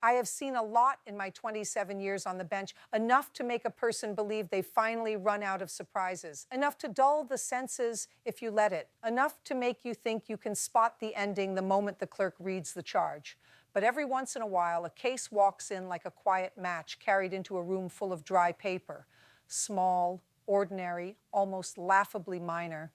I have seen a lot in my 27 years on the bench, enough to make a person believe they finally run out of surprises, enough to dull the senses if you let it, enough to make you think you can spot the ending the moment the clerk reads the charge. But every once in a while, a case walks in like a quiet match carried into a room full of dry paper, small, ordinary, almost laughably minor,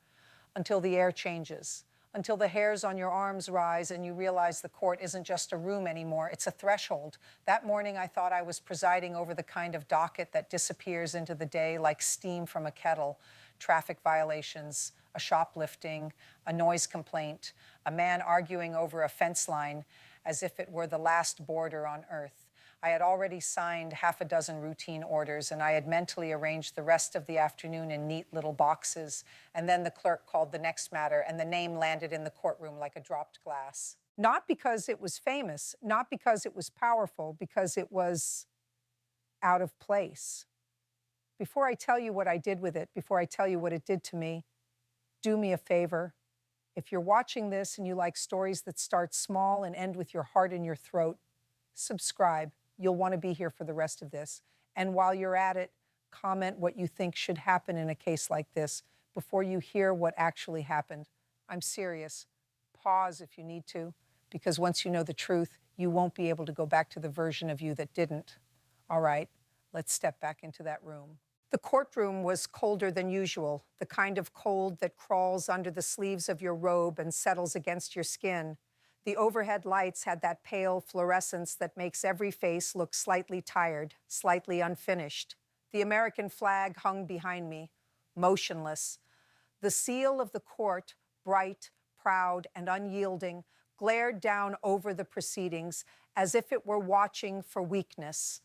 until the air changes, until the hairs on your arms rise and you realize the court isn't just a room anymore, it's a threshold. That morning I thought I was presiding over the kind of docket that disappears into the day like steam from a kettle. Traffic violations, a shoplifting, a noise complaint, a man arguing over a fence line as if it were the last border on earth. I had already signed half a dozen routine orders, and I had mentally arranged the rest of the afternoon in neat little boxes. And then the clerk called the next matter, and the name landed in the courtroom like a dropped glass. Not because it was famous, not because it was powerful, because it was out of place. Before I tell you what I did with it, before I tell you what it did to me, do me a favor. If you're watching this and you like stories that start small and end with your heart in your throat, subscribe. You'll want to be here for the rest of this. And while you're at it, comment what you think should happen in a case like this before you hear what actually happened. I'm serious. Pause if you need to, because once you know the truth, you won't be able to go back to the version of you that didn't. All right, let's step back into that room. The courtroom was colder than usual, the kind of cold that crawls under the sleeves of your robe and settles against your skin. The overhead lights had that pale fluorescence that makes every face look slightly tired, slightly unfinished. The American flag hung behind me, motionless. The seal of the court, bright, proud, and unyielding, glared down over the proceedings as if it were watching for weakness.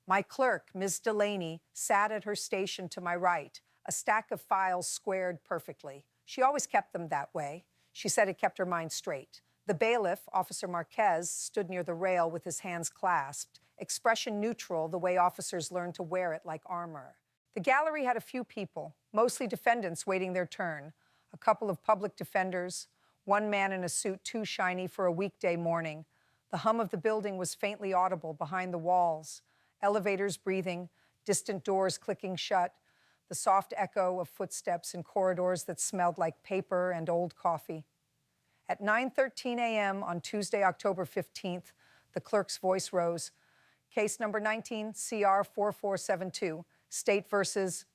My clerk, Ms. Delaney, sat at her station to my right, a stack of files squared perfectly. She always kept them that way. She said it kept her mind straight. The bailiff, Officer Marquez, stood near the rail with his hands clasped, expression neutral, the way officers learn to wear it like armor. The gallery had a few people, mostly defendants waiting their turn, a couple of public defenders, one man in a suit too shiny for a weekday morning. The hum of the building was faintly audible behind the walls, elevators breathing, distant doors clicking shut, the soft echo of footsteps in corridors that smelled like paper and old coffee. At 9:13 a.m. on Tuesday, October 15th, the clerk's voice rose. Case number 19, CR 4472, State versus,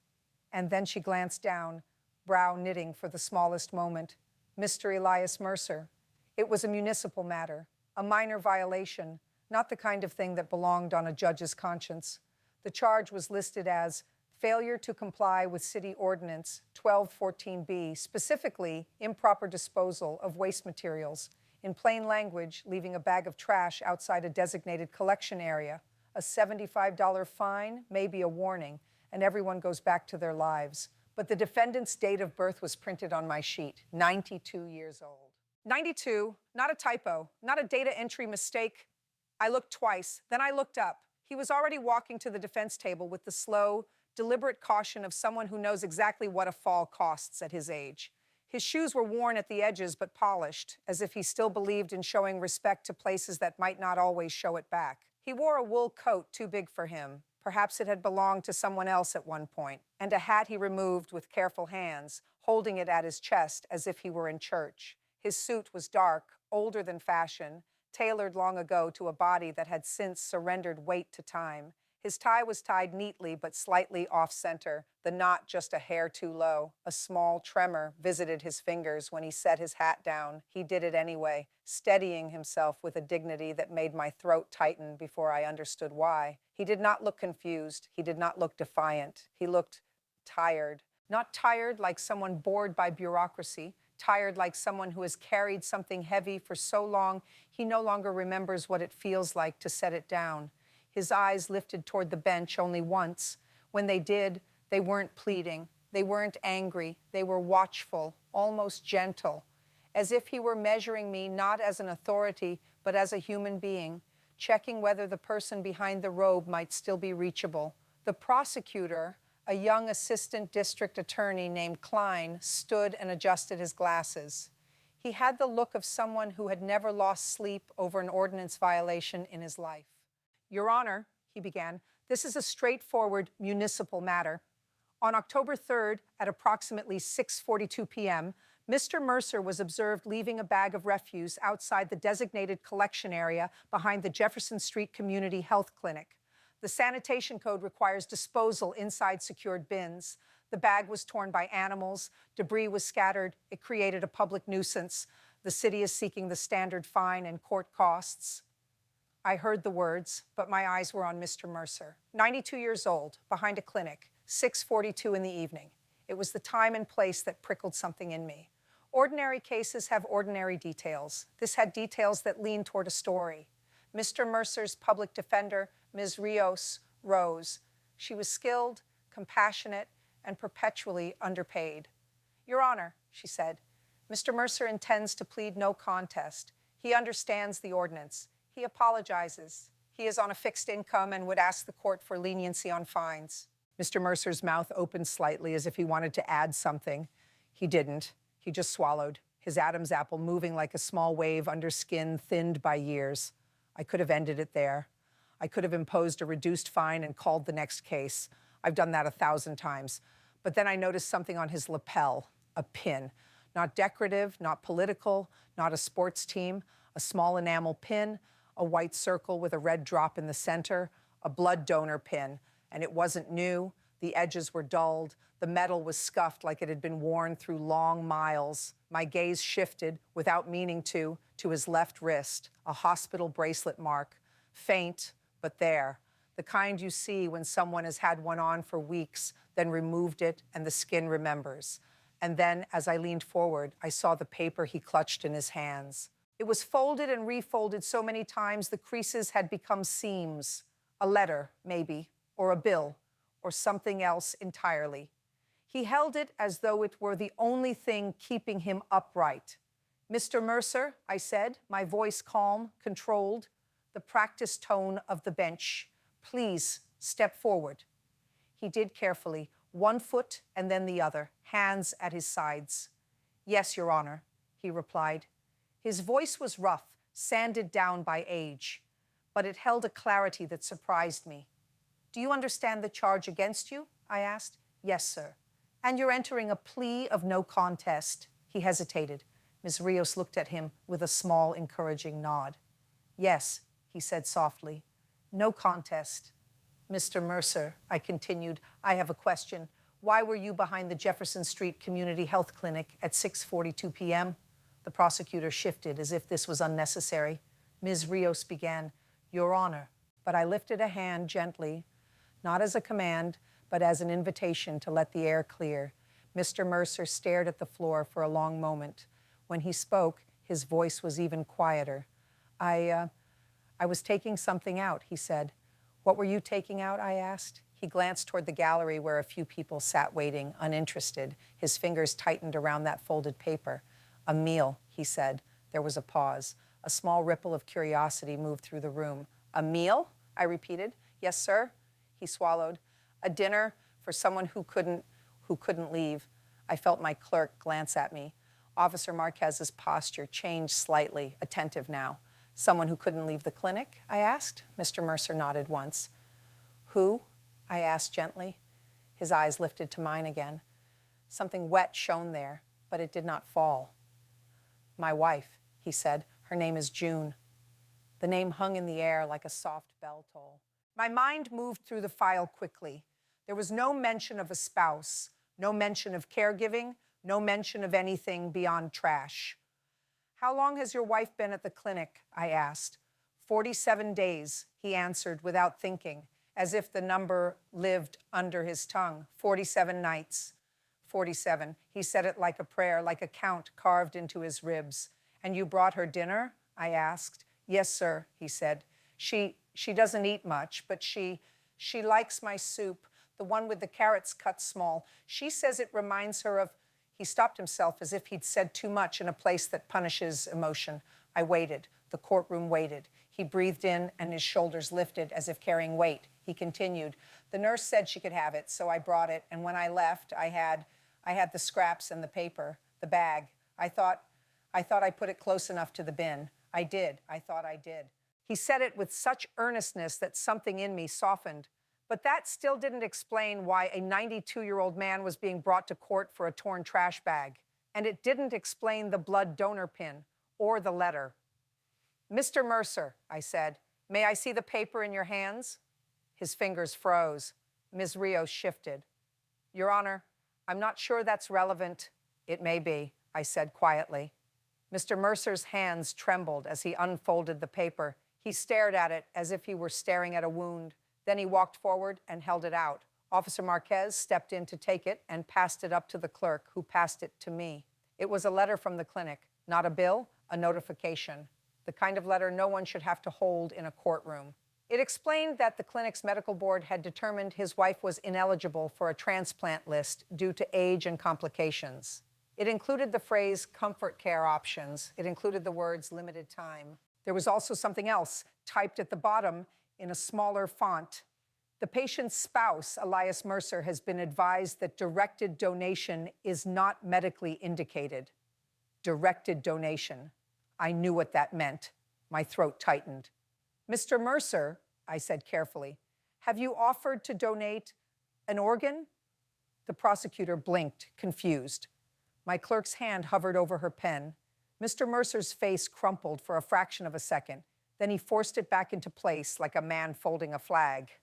and then she glanced down, brow knitting for the smallest moment. Mr. Elias Mercer. It was a municipal matter, a minor violation, not the kind of thing that belonged on a judge's conscience. The charge was listed as failure to comply with City Ordinance 1214B, specifically improper disposal of waste materials. In plain language, leaving a bag of trash outside a designated collection area. A $75 fine may be a warning, and everyone goes back to their lives. But the defendant's date of birth was printed on my sheet, 92 years old. 92, not a typo, not a data entry mistake. I looked twice, then I looked up. He was already walking to the defense table with the slow, deliberate caution of someone who knows exactly what a fall costs at his age. His shoes were worn at the edges but polished, as if he still believed in showing respect to places that might not always show it back. He wore a wool coat too big for him. Perhaps it had belonged to someone else at one point, and a hat he removed with careful hands, holding it at his chest as if he were in church. His suit was dark, older than fashion, tailored long ago to a body that had since surrendered weight to time. His tie was tied neatly but slightly off-center, the knot just a hair too low. A small tremor visited his fingers when he set his hat down. He did it anyway, steadying himself with a dignity that made my throat tighten before I understood why. He did not look confused. He did not look defiant. He looked tired. Not tired like someone bored by bureaucracy, tired like someone who has carried something heavy for so long he no longer remembers what it feels like to set it down. His eyes lifted toward the bench only once. When they did, they weren't pleading. They weren't angry. They were watchful, almost gentle, as if he were measuring me not as an authority, but as a human being, checking whether the person behind the robe might still be reachable. The prosecutor, a young assistant district attorney named Klein, stood and adjusted his glasses. He had the look of someone who had never lost sleep over an ordinance violation in his life. Your Honor, he began, this is a straightforward municipal matter. On October 3rd, at approximately 6:42 p.m., Mr. Mercer was observed leaving a bag of refuse outside the designated collection area behind the Jefferson Street Community Health Clinic. The sanitation code requires disposal inside secured bins. The bag was torn by animals. Debris was scattered. It created a public nuisance. The city is seeking the standard fine and court costs. I heard the words, but my eyes were on Mr. Mercer, 92 years old, behind a clinic, 6:42 in the evening. It was the time and place that prickled something in me. Ordinary cases have ordinary details. This had details that leaned toward a story. Mr. Mercer's public defender, Ms. Rios, rose. She was skilled, compassionate, and perpetually underpaid. Your Honor, she said, Mr. Mercer intends to plead no contest. He understands the ordinance. He apologizes. He is on a fixed income and would ask the court for leniency on fines. Mr. Mercer's mouth opened slightly as if he wanted to add something. He didn't. He just swallowed, his Adam's apple moving like a small wave under skin thinned by years. I could have ended it there. I could have imposed a reduced fine and called the next case. I've done that 1,000 times. But then I noticed something on his lapel, a pin. Not decorative, not political, not a sports team, a small enamel pin, a white circle with a red drop in the center, a blood donor pin. And it wasn't new. The edges were dulled. The metal was scuffed like it had been worn through long miles. My gaze shifted, without meaning to his left wrist, a hospital bracelet mark. Faint, but there. The kind you see when someone has had one on for weeks, then removed it, and the skin remembers. And then, as I leaned forward, I saw the paper he clutched in his hands. It was folded and refolded so many times the creases had become seams. A letter, maybe, or a bill, or something else entirely. He held it as though it were the only thing keeping him upright. Mr. Mercer, I said, my voice calm, controlled, the practiced tone of the bench. Please step forward. He did carefully, one foot and then the other, hands at his sides. Yes, Your Honor, he replied. His voice was rough, sanded down by age, but it held a clarity that surprised me. Do you understand the charge against you? I asked. Yes, sir. And you're entering a plea of no contest. He hesitated. Ms. Rios looked at him with a small, encouraging nod. Yes, he said softly. No contest. Mr. Mercer, I continued, I have a question. Why were you behind the Jefferson Street Community Health Clinic at 6:42 p.m.? The prosecutor shifted as if this was unnecessary. Ms. Rios began, Your Honor, but I lifted a hand gently, not as a command, but as an invitation to let the air clear. Mr. Mercer stared at the floor for a long moment. When he spoke, his voice was even quieter. I was taking something out, he said. What were you taking out, I asked. He glanced toward the gallery where a few people sat waiting, uninterested. His fingers tightened around that folded paper. A meal, he said. There was a pause. A small ripple of curiosity moved through the room. A meal? I repeated. Yes, sir. He swallowed. A dinner for someone who couldn't leave. I felt my clerk glance at me. Officer Marquez's posture changed slightly, attentive now. Someone who couldn't leave the clinic? I asked. Mr. Mercer nodded once. Who? I asked gently. His eyes lifted to mine again. Something wet shone there, but it did not fall. My wife, he said. Her name is June. The name hung in the air like a soft bell toll. My mind moved through the file quickly. There was no mention of a spouse, no mention of caregiving, no mention of anything beyond trash. How long has your wife been at the clinic? I asked. 47 days, he answered without thinking, as if the number lived under his tongue. 47 nights. 47. He said it like a prayer, like a count carved into his ribs. And you brought her dinner? I asked. Yes, sir, he said. She doesn't eat much, but she likes my soup, the one with the carrots cut small. She says it reminds her of... He stopped himself as if he'd said too much in a place that punishes emotion. I waited. The courtroom waited. He breathed in and his shoulders lifted as if carrying weight. He continued. The nurse said she could have it, so I brought it. And when I left, I had the scraps and the paper, the bag. I thought I put it close enough to the bin. I did. I thought I did. He said it with such earnestness that something in me softened. But that still didn't explain why a 92-year-old man was being brought to court for a torn trash bag. And it didn't explain the blood donor pin or the letter. "Mr. Mercer," I said, "may I see the paper in your hands?" His fingers froze. Ms. Rios shifted. "Your Honor, I'm not sure that's relevant." "It may be," I said quietly. Mr. Mercer's hands trembled as he unfolded the paper. He stared at it as if he were staring at a wound. Then he walked forward and held it out. Officer Marquez stepped in to take it and passed it up to the clerk, who passed it to me. It was a letter from the clinic, not a bill, a notification. The kind of letter no one should have to hold in a courtroom. It explained that the clinic's medical board had determined his wife was ineligible for a transplant list due to age and complications. It included the phrase comfort care options. It included the words limited time. There was also something else typed at the bottom in a smaller font. The patient's spouse, Elias Mercer, has been advised that directed donation is not medically indicated. Directed donation. I knew what that meant. My throat tightened. "Mr. Mercer," I said carefully, "have you offered to donate an organ?" The prosecutor blinked, confused. My clerk's hand hovered over her pen. Mr. Mercer's face crumpled for a fraction of a second. Then he forced it back into place like a man folding a flag.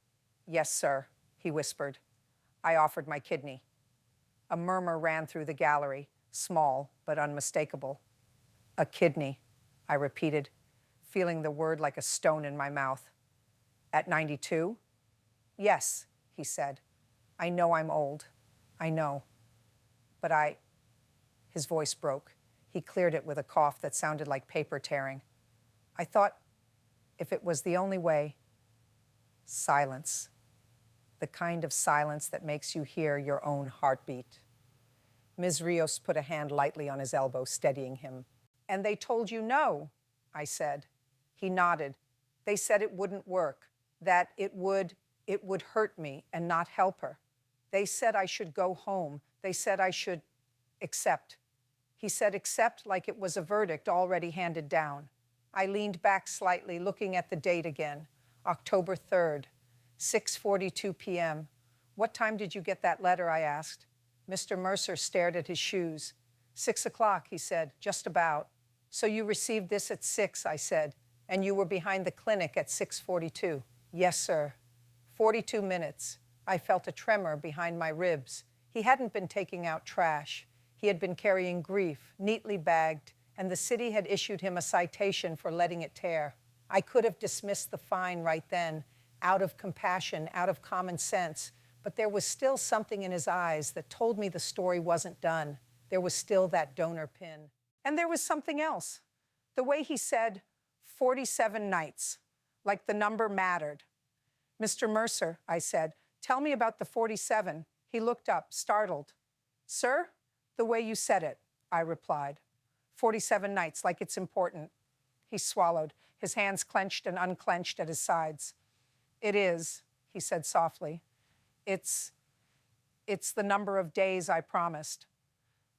"Yes, sir," he whispered. I offered my kidney. A murmur ran through the gallery, small but unmistakable. "A kidney," I repeated, feeling the word like a stone in my mouth. "At 92? "Yes," he said. "I know I'm old. I know. But His voice broke. He cleared it with a cough that sounded like paper tearing. "I thought if it was the only way." Silence. The kind of silence that makes you hear your own heartbeat. Ms. Rios put a hand lightly on his elbow, steadying him. "And they told you no," I said. He nodded. "They said it wouldn't work, that it would hurt me and not help her. They said I should go home. They said I should accept." He said accept like it was a verdict already handed down. I leaned back slightly, looking at the date again. October 3rd, 6:42 p.m. "What time did you get that letter?" I asked. Mr. Mercer stared at his shoes. 6 o'clock, he said, just about. "So you received this at 6, I said, "and you were behind the clinic at 6:42. "Yes, sir." 42 minutes. I felt a tremor behind my ribs. He hadn't been taking out trash. He had been carrying grief, neatly bagged, and the city had issued him a citation for letting it tear. I could have dismissed the fine right then, out of compassion, out of common sense, but there was still something in his eyes that told me the story wasn't done. There was still that donor pin. And there was something else. The way he said 47 nights, like the number mattered. "Mr. Mercer," I said, "tell me about the 47. He looked up, startled. "Sir?" "The way you said it," I replied. 47 nights, like it's important. He swallowed, his hands clenched and unclenched at his sides. "It is," he said softly. It's the number of days I promised."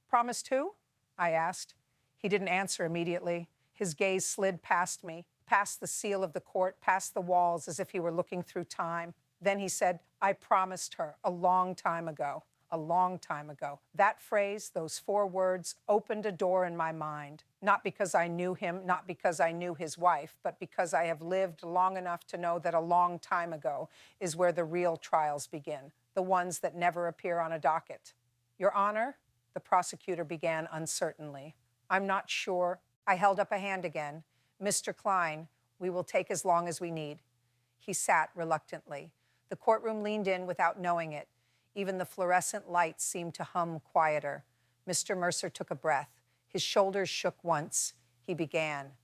"Promised who?" I asked. He didn't answer immediately. His gaze slid past me, past the seal of the court, past the walls, as if he were looking through time. Then he said, "I promised her a long time ago. A long time ago." That phrase, those 4 words, opened a door in my mind. Not because I knew him, not because I knew his wife, but because I have lived long enough to know that a long time ago is where the real trials begin, the ones that never appear on a docket. "Your Honor," the prosecutor began uncertainly. "I'm not sure." I held up a hand again. "Mr. Klein, we will take as long as we need." He sat reluctantly. The courtroom leaned in without knowing it. Even the fluorescent lights seemed to hum quieter. Mr. Mercer took a breath. His shoulders shook once. He began.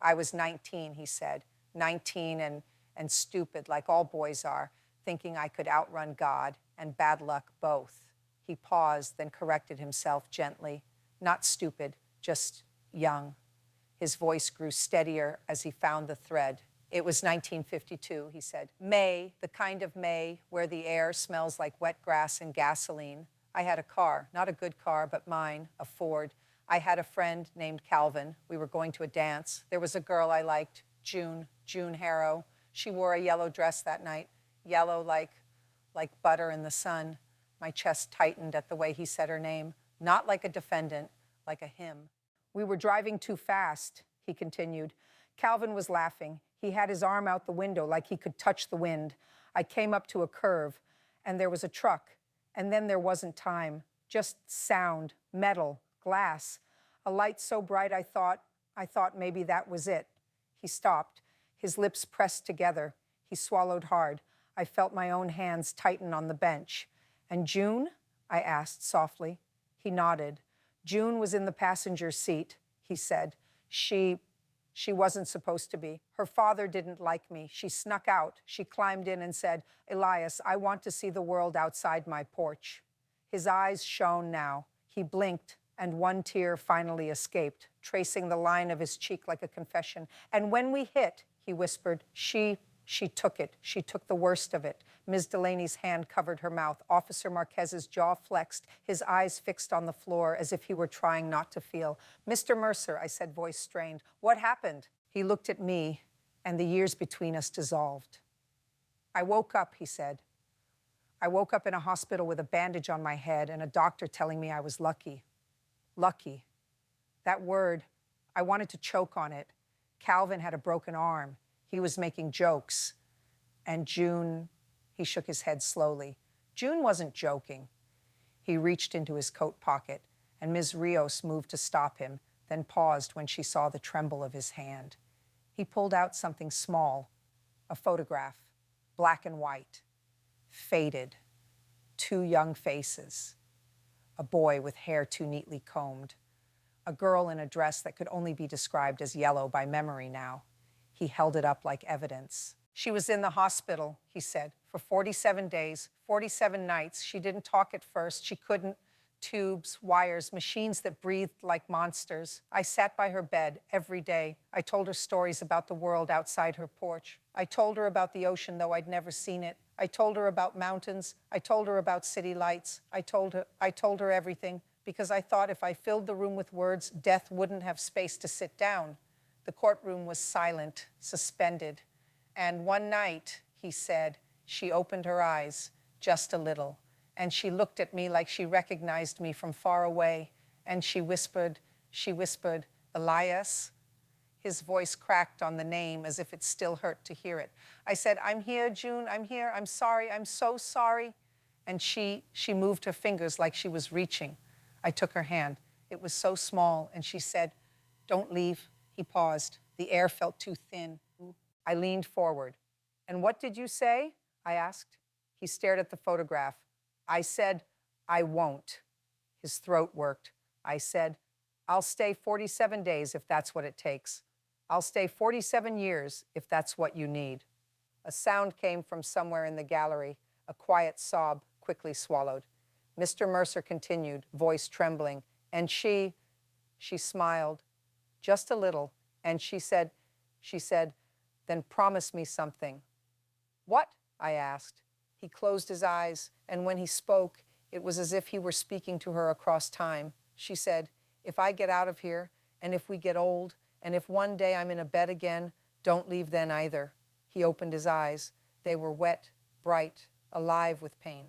"I was 19, he said. 19 and stupid, like all boys are, thinking I could outrun God and bad luck both." He paused, then corrected himself gently. "Not stupid, just young." His voice grew steadier as he found the thread. "It was 1952, he said. May, the kind of May where the air smells like wet grass and gasoline. I had a car, not a good car, but mine, a Ford. I had a friend named Calvin. We were going to a dance. There was a girl I liked, June. June Harrow. She wore a yellow dress that night, yellow like butter in the sun. My chest tightened at the way he said her name, not like a defendant, like a him. We were driving too fast, he continued. Calvin was laughing. He had his arm out the window like he could touch the wind. I came up to a curve, and there was a truck, and then there wasn't time, just sound, metal, glass, a light so bright I thought maybe that was it. He stopped, his lips pressed together. He swallowed hard. I felt my own hands tighten on the bench. And June? I asked softly. He nodded. June was in the passenger seat, he said. She wasn't supposed to be. Her father didn't like me. She snuck out. She climbed in and said, Elias, I want to see the world outside my porch. His eyes shone now. He blinked, and one tear finally escaped, tracing the line of his cheek like a confession. And when we hit, he whispered, she took it. She took the worst of it. Ms. Delaney's hand covered her mouth. Officer Marquez's jaw flexed, his eyes fixed on the floor as if he were trying not to feel. Mr. Mercer, I said, voice strained, what happened? He looked at me, and the years between us dissolved. I woke up, he said. I woke up in a hospital with a bandage on my head and a doctor telling me I was lucky. Lucky. That word, I wanted to choke on it. Calvin had a broken arm. He was making jokes. And June, he shook his head slowly. June wasn't joking. He reached into his coat pocket, and Ms. Rios moved to stop him, then paused when she saw the tremble of his hand. He pulled out something small, a photograph, black and white, faded, two young faces, a boy with hair too neatly combed, a girl in a dress that could only be described as yellow by memory now. He held it up like evidence. She was in the hospital, he said, for 47 days, 47 nights. She didn't talk at first. She couldn't. Tubes, wires, machines that breathed like monsters. I sat by her bed every day. I told her stories about the world outside her porch. I told her about the ocean, though I'd never seen it. I told her about mountains. I told her about city lights. I told her everything, because I thought if I filled the room with words, death wouldn't have space to sit down. The courtroom was silent, suspended. And one night, he said, she opened her eyes, just a little, and she looked at me like she recognized me from far away, and she whispered, Elias? His voice cracked on the name as if it still hurt to hear it. I said, I'm here, June, I'm here, I'm sorry, I'm so sorry. And she moved her fingers like she was reaching. I took her hand. It was so small, and she said, don't leave. He paused. The air felt too thin. I leaned forward. And what did you say? I asked. He stared at the photograph. I said, I won't. His throat worked. I said, I'll stay 47 days if that's what it takes. I'll stay 47 years if that's what you need. A sound came from somewhere in the gallery, a quiet sob quickly swallowed. Mr. Mercer continued, voice trembling, and she smiled, just a little, and she said, then promise me something. What? I asked. He closed his eyes, and when he spoke, it was as if he were speaking to her across time. She said, if I get out of here, and if we get old, and if one day I'm in a bed again, don't leave then either. He opened his eyes. They were wet, bright, alive with pain.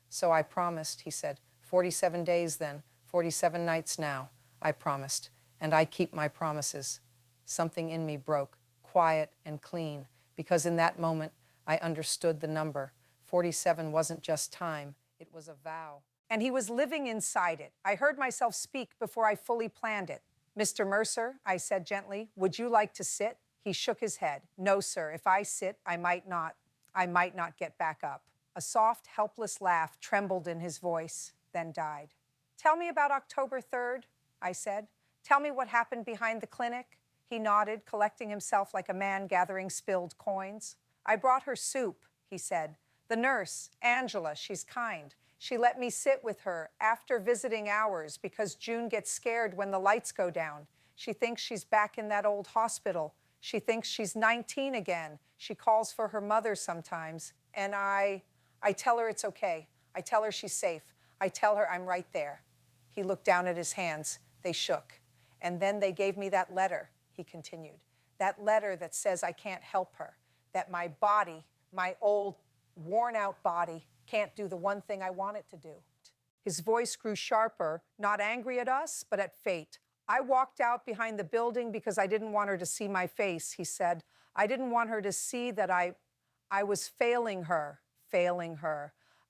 So I promised, he said, 47 days then, 47 nights now, I promised, and I keep my promises. Something in me broke, quiet and clean, because in that moment I understood the number. 47 wasn't just time, it was a vow. And he was living inside it. I heard myself speak before I fully planned it. Mr. Mercer, I said gently, would you like to sit? He shook his head. No, sir, if I sit, I might not get back up. A soft, helpless laugh trembled in his voice, then died. Tell me about October 3rd, I said. Tell me what happened behind the clinic. He nodded, collecting himself like a man gathering spilled coins. I brought her soup, he said. The nurse, Angela, she's kind. She let me sit with her after visiting hours because June gets scared when the lights go down. She thinks she's back in that old hospital. She thinks she's 19 again. She calls for her mother sometimes. And I tell her it's okay. I tell her she's safe. I tell her I'm right there. He looked down at his hands. They shook. And then they gave me that letter, he continued. That letter that says I can't help her, that my body, my old, worn-out body, can't do the one thing I want it to do. His voice grew sharper, not angry at us, but at fate. I walked out behind the building because I didn't want her to see my face, he said. I didn't want her to see that I was failing her.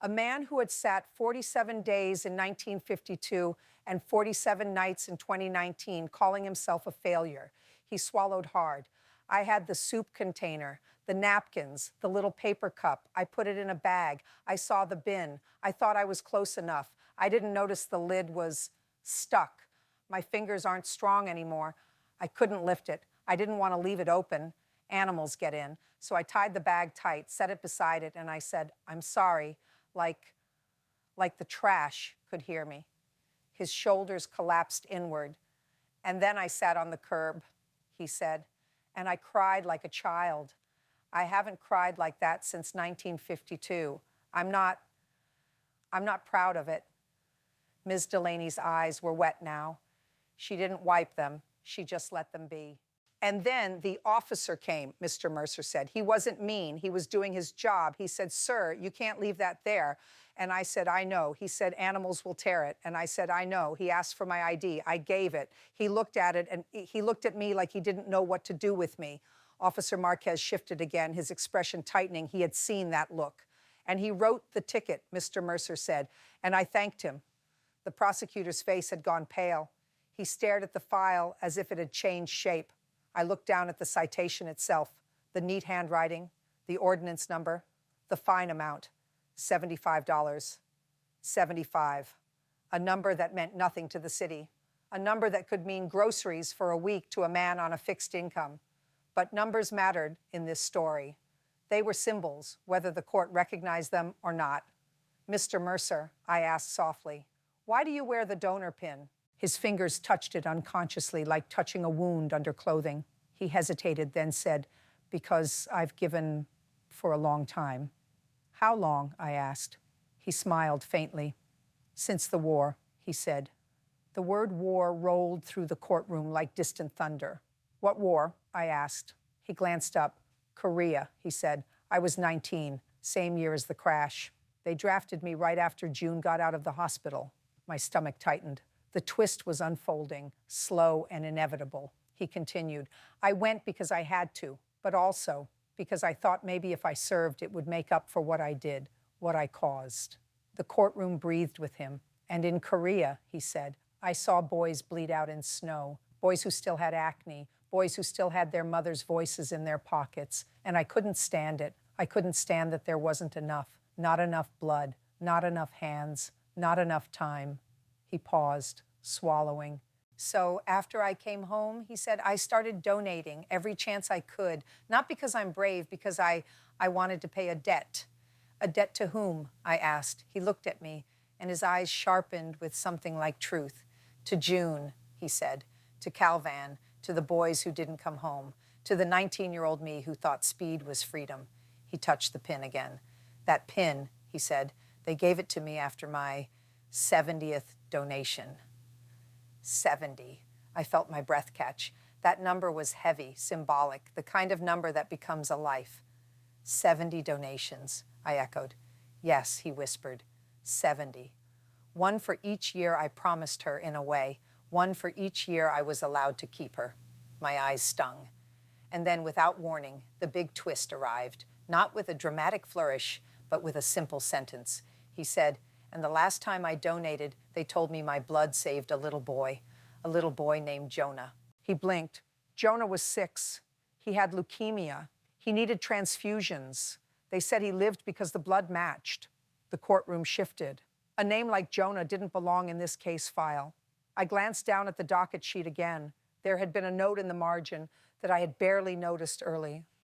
A man who had sat 47 days in 1952 and 47 nights in 2019, calling himself a failure. He swallowed hard. I had the soup container, the napkins, the little paper cup. I put it in a bag. I saw the bin. I thought I was close enough. I didn't notice the lid was stuck. My fingers aren't strong anymore. I couldn't lift it. I didn't want to leave it open. Animals get in. So I tied the bag tight, set it beside it, and I said, I'm sorry, like the trash could hear me. His shoulders collapsed inward. And then I sat on the curb, he said, and I cried like a child. I haven't cried like that since 1952. I'm not proud of it. Ms. Delaney's eyes were wet now. She didn't wipe them. She just let them be. And then the officer came, Mr. Mercer said. He wasn't mean. He was doing his job. He said, sir, you can't leave that there. And I said, I know. He said, animals will tear it. And I said, I know. He asked for my ID. I gave it. He looked at it, and he looked at me like he didn't know what to do with me. Officer Marquez shifted again, his expression tightening. He had seen that look. And he wrote the ticket, Mr. Mercer said, and I thanked him. The prosecutor's face had gone pale. He stared at the file as if it had changed shape. I looked down at the citation itself, the neat handwriting, the ordinance number, the fine amount, $75. 75. A number that meant nothing to the city. A number that could mean groceries for a week to a man on a fixed income. But numbers mattered in this story. They were symbols, whether the court recognized them or not. Mr. Mercer, I asked softly, why do you wear the donor pin? His fingers touched it unconsciously, like touching a wound under clothing. He hesitated, then said, because I've given for a long time. How long? I asked. He smiled faintly. Since the war, he said. The word war rolled through the courtroom like distant thunder. What war? I asked. He glanced up. Korea, he said. I was 19, same year as the crash. They drafted me right after June got out of the hospital. My stomach tightened. The twist was unfolding, slow and inevitable. He continued, I went because I had to, but also because I thought maybe if I served, it would make up for what I did, what I caused. The courtroom breathed with him. And in Korea, he said, I saw boys bleed out in snow, boys who still had acne, boys who still had their mothers' voices in their pockets. And I couldn't stand it. I couldn't stand that there wasn't enough, not enough blood, not enough hands, not enough time. He paused, swallowing. So after I came home, he said, I started donating every chance I could, not because I'm brave, because I wanted to pay a debt. A debt to whom? I asked. He looked at me, and his eyes sharpened with something like truth. To June, he said, to Calvan, to the boys who didn't come home, to the 19-year-old me who thought speed was freedom. He touched the pin again. That pin, he said, they gave it to me after my 70th donation. 70. I felt my breath catch. That number was heavy, symbolic, the kind of number that becomes a life. 70 donations, I echoed. Yes, he whispered. 70. One for each year I promised her in a way. One for each year I was allowed to keep her. My eyes stung. And then, without warning, the big twist arrived, not with a dramatic flourish, but with a simple sentence. He said, and the last time I donated, they told me my blood saved a little boy named Jonah. He blinked. Jonah was 6. He had leukemia. He needed transfusions. They said he lived because the blood matched. The courtroom shifted. A name like Jonah didn't belong in this case file. I glanced down at the docket sheet again. There had been a note in the margin that I had barely noticed early.